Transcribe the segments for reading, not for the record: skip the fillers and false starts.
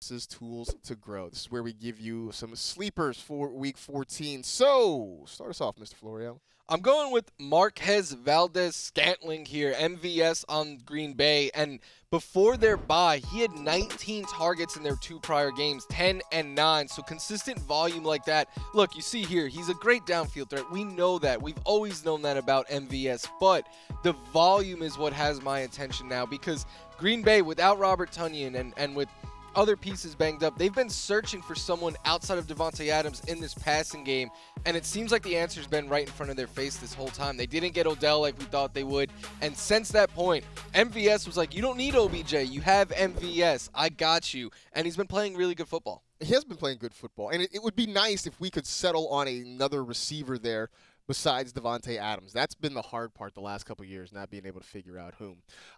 This is Tools to Grow. This is where we give you some sleepers for Week 14. So, start us off, Mr. Florio. I'm going with Marquez Valdez-Scantling here, MVS on Green Bay. And before their bye, he had 19 targets in their 2 prior games, 10 and 9. So consistent volume like that. Look, you see here, he's a great downfield threat. We know that. We've always known that about MVS. But the volume is what has my attention now, because Green Bay, without Robert Tonyan and with other pieces banged up, they've been searching for someone outside of Devontae Adams in this passing game, and it seems like the answer's been right in front of their face this whole time. They didn't get Odell like we thought they would, and since that point, MVS was like, you don't need OBJ, you have MVS, I got you, and he's been playing really good football. He has been playing good football, and it would be nice if we could settle on another receiver there besides Devontae Adams. That's been the hard part the last couple of years, not being able to figure out whom.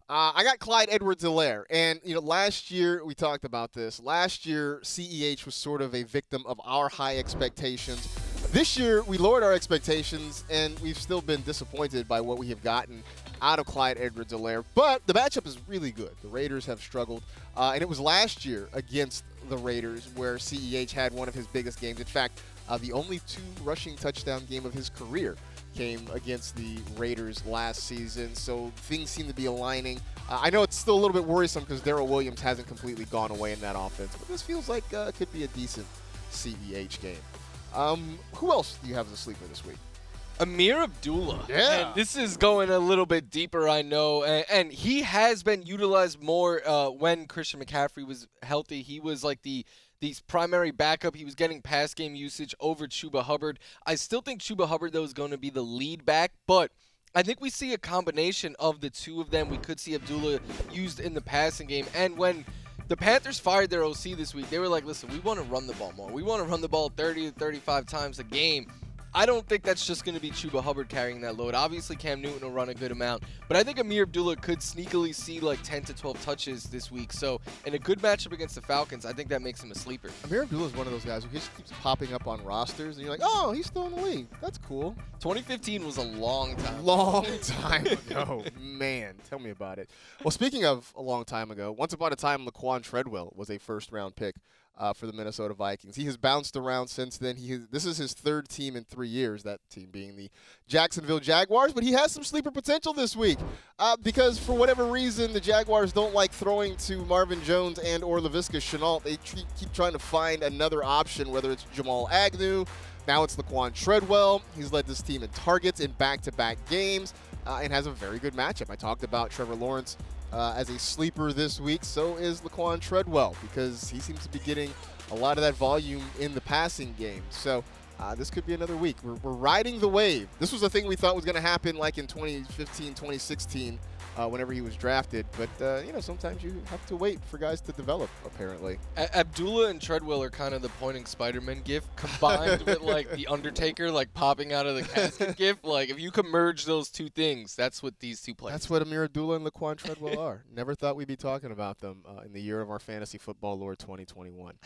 I got Clyde Edwards-Helaire, and last year we talked about this. Last year, CEH was sort of a victim of our high expectations. This year, we lowered our expectations, and we've still been disappointed by what we have gotten out of Clyde Edwards-Helaire. But the matchup is really good. The Raiders have struggled, and it was last year against the Raiders where CEH had one of his biggest games. In fact, the only 2 rushing touchdown game of his career came against the Raiders last season, so things seem to be aligning. I know it's still a little bit worrisome because Darrell Williams hasn't completely gone away in that offense, but this feels like it could be a decent CEH game. Who else do you have as a sleeper this week? Amir Abdullah. Yeah. And this is going a little bit deeper, I know. And he has been utilized more when Christian McCaffrey was healthy. He was like the primary backup. He was getting pass game usage over Chuba Hubbard. I still think Chuba Hubbard, though, is going to be the lead back, but I think we see a combination of the 2 of them. We could see Abdullah used in the passing game. And when the Panthers fired their OC this week, they were like, listen, we want to run the ball more. We want to run the ball 30 to 35 times a game. I don't think that's just going to be Chuba Hubbard carrying that load. Obviously, Cam Newton will run a good amount, but I think Amir Abdullah could sneakily see like 10 to 12 touches this week. So in a good matchup against the Falcons, I think that makes him a sleeper. Amir Abdullah is one of those guys who just keeps popping up on rosters, and you're like, oh, he's still in the league. That's cool. 2015 was a long time. Long time ago. Man, tell me about it. Well, speaking of a long time ago, once upon a time, Laquan Treadwell was a first-round pick for the Minnesota Vikings. He has bounced around since then. This is his 3rd team in 3 years, that team being the Jacksonville Jaguars, but he has some sleeper potential this week because for whatever reason, the Jaguars don't like throwing to Marvin Jones and or Laviska Shenault. They keep trying to find another option, whether it's Jamal Agnew. Now it's Laquan Treadwell. He's led this team in targets in back-to-back games and has a very good matchup. I talked about Trevor Lawrence as a sleeper this week. So is Laquan Treadwell because he seems to be getting a lot of that volume in the passing game. So this could be another week. We're riding the wave. This was a thing we thought was going to happen like in 2015, 2016 whenever he was drafted. But, sometimes you have to wait for guys to develop, apparently. Abdullah and Treadwell are kind of the pointing Spider-Man gif combined with, like, the Undertaker, like, popping out of the casket gif. Like, if you could merge those 2 things, that's what these 2 play. That's what Amir Abdullah and Laquan Treadwell are. Never thought we'd be talking about them in the year of our fantasy football lore 2021.